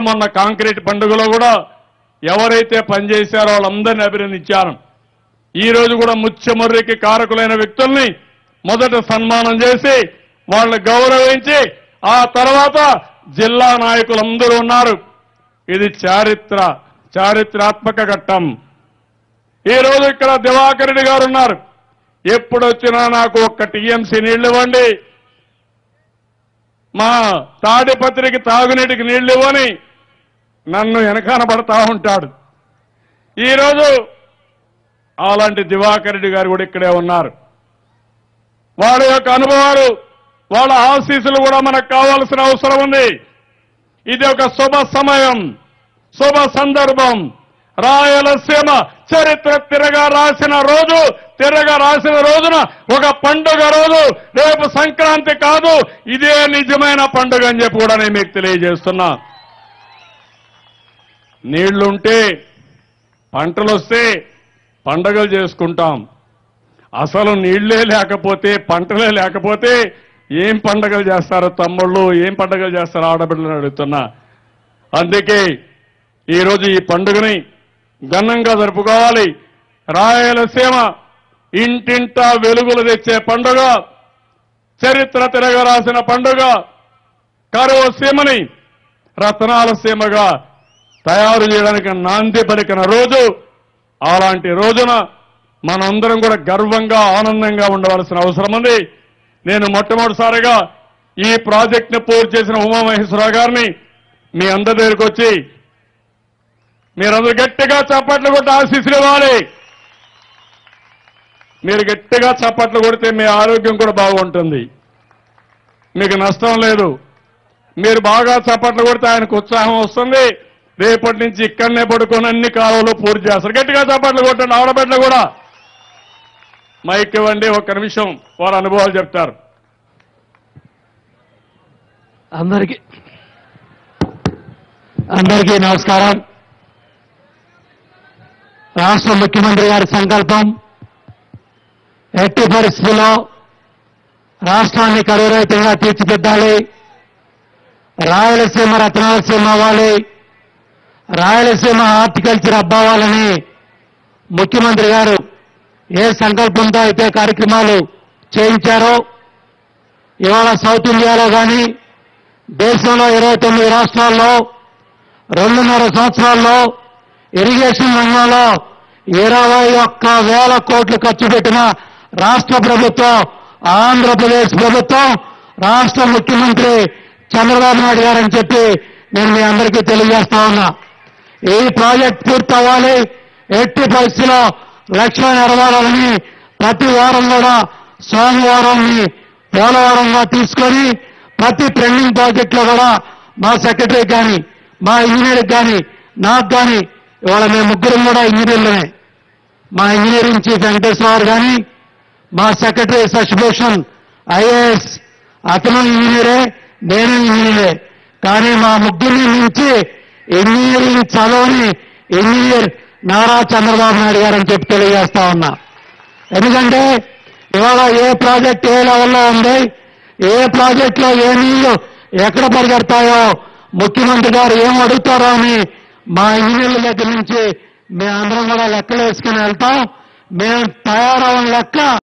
మొన్న కాంక్రీట్ పండుగలో కూడా ఎవరైతే పనిచేశారో వాళ్ళందరినీ అభినందించాను. ఈ రోజు కూడా ముత్యమర్రికి కారకులైన వ్యక్తుల్ని మొదట సన్మానం చేసి వాళ్ళని గౌరవించి ఆ తర్వాత జిల్లా నాయకులందరూ ఉన్నారు. ఇది చారిత్రాత్మక ఘట్టం. ఈ రోజు ఇక్కడ దివాకర్ రెడ్డి గారు ఉన్నారు. ఎప్పుడొచ్చినా నాకు ఒక్క టీఎంసీ నీళ్లు ఇవ్వండి, మా తాడిపత్రికి తాగునీటికి నీళ్లు ఇవ్వని నన్ను వెనకాన పడతా ఉంటాడు. ఈరోజు అలాంటి దివాకర్ రెడ్డి గారు కూడా ఇక్కడే ఉన్నారు. వాళ్ళ యొక్క అనుభవాలు, వాళ్ళ ఆశీస్సులు కూడా మనకు కావాల్సిన అవసరం ఉంది. ఇది ఒక శుభ సమయం, శుభ సందర్భం. రాయలసీమ చరిత్ర తిరగా రాసిన రోజున ఒక పండుగ రోజు. రేపు సంక్రాంతి కాదు, ఇదే నిజమైన పండుగ అని చెప్పి కూడా నేను మీకు తెలియజేస్తున్నా. నీళ్లుంటే పంటలు వస్తే పండుగలు చేసుకుంటాం. అసలు నీళ్లే లేకపోతే, పంటలే లేకపోతే ఏం పండుగలు చేస్తారో తమ్ముళ్ళు, ఏం పండుగలు చేస్తారో ఆడబిడ్డలను అడుగుతున్నా. అందుకే ఈరోజు ఈ పండుగని ఘనంగా జరుపుకోవాలి. రాయలసీమ ఇంటింటా వెలుగులు తెచ్చే పండుగ, చరిత్ర తిరగరాసిన పండుగ, కరువు సీమని రత్నాల సీమగా తయారు చేయడానికి నాంది పలికిన రోజు. అలాంటి రోజున మనందరం కూడా గర్వంగా ఆనందంగా ఉండవలసిన అవసరం ఉంది. నేను మొట్టమొదటిసారిగా ఈ ప్రాజెక్టును పూర్తి చేసిన ఉమామహేశ్వరరావు గారిని మీ అందరి దగ్గరికి వచ్చి మీరందరూ గట్టిగా చప్పట్లు కొట్టి ఆశీస్సులు ఇవ్వాలి. మీరు గట్టిగా చప్పట్లు కొడితే మీ ఆరోగ్యం కూడా బాగుంటుంది, మీకు నష్టం లేదు. మీరు బాగా చప్పట్లు కొడితే ఆయనకు ఉత్సాహం వస్తుంది. రేపటి నుంచి ఇక్కడనే పడుకొని అన్ని కాలువలు పూర్తి చేస్తారు. గట్టిగా చప్పట్లు కొట్టండి. ఆడబిడ్డలు కూడా మైక్ ఇవ్వండి, ఒక్క నిమిషం వారి అనుభవాలు చెప్తారు. అందరికీ నమస్కారం. రాష్ట్ర ముఖ్యమంత్రి గారి సంకల్పం ఎట్టి పరిస్థితుల్లో రాష్ట్రాన్ని కరువురహితంగా తీర్చిదిద్దాలి, రాయలసీమ రత్నాలసీమ అవ్వాలి, రాయలసీమ హార్టికల్చర్ అవ్వాలని ముఖ్యమంత్రి గారు ఏ సంకల్పంతో అయితే కార్యక్రమాలు చేయించారో ఇవాళ సౌత్ ఇండియాలో కానీ దేశంలో 29 రాష్ట్రాల్లో 2.5 సంవత్సరాల్లో ఇరిగేషన్ రంగంలో 21,000 కోట్లు ఖర్చు పెట్టిన రాష్ట్ర ప్రభుత్వం, ఆంధ్రప్రదేశ్ ప్రభుత్వం, రాష్ట్ర ముఖ్యమంత్రి చంద్రబాబు నాయుడు గారని చెప్పి నేను మీ అందరికీ తెలియజేస్తా ఉన్నా. ఈ ప్రాజెక్ట్ పూర్తి అవ్వాలి. ఎట్టి పరిస్థితిలో లక్ష్యం నెరవేరాలని ప్రతి వారం కూడా సోమవారాన్ని పోలవరంగా తీసుకొని ప్రతి ట్రెండింగ్ ప్రాజెక్టులో కూడా మా సెక్రటరీకి కానీ, మా ఇంజనీర్కి కానీ, నాకు కానీ, ఇవాళ మేము ముగ్గురం కూడా ఇంజనీర్లమే. మా ఇంజనీరింగ్ చీఫ్ వెంకటేశ్వర కానీ, మా సెక్రటరీ శశిభూషణ్ ఐఏఎస్, అతను ఇంజనీరే, నేను ఇంజనీరే. కానీ మా ముగ్గురిని మించి ఇంజనీరింగ్ చదవని ఇంజనీర్ నారా చంద్రబాబు నాయుడు గారని చెప్పి తెలియజేస్తా ఉన్నా. ఎందుకంటే ఇవాళ ఏ ప్రాజెక్ట్ ఏ లెవెల్లో ఉంది, ఏ ప్రాజెక్టులో ఏ నీళ్లు ఎక్కడ పరిగెడతాయో, ముఖ్యమంత్రి గారు ఏం అడుగుతారో అని మా ఇంజనీర్ల దగ్గర నుంచి మేమందరం కూడా లెక్కలు వేసుకుని వెళ్తాం. మేము తయారవని లెక్క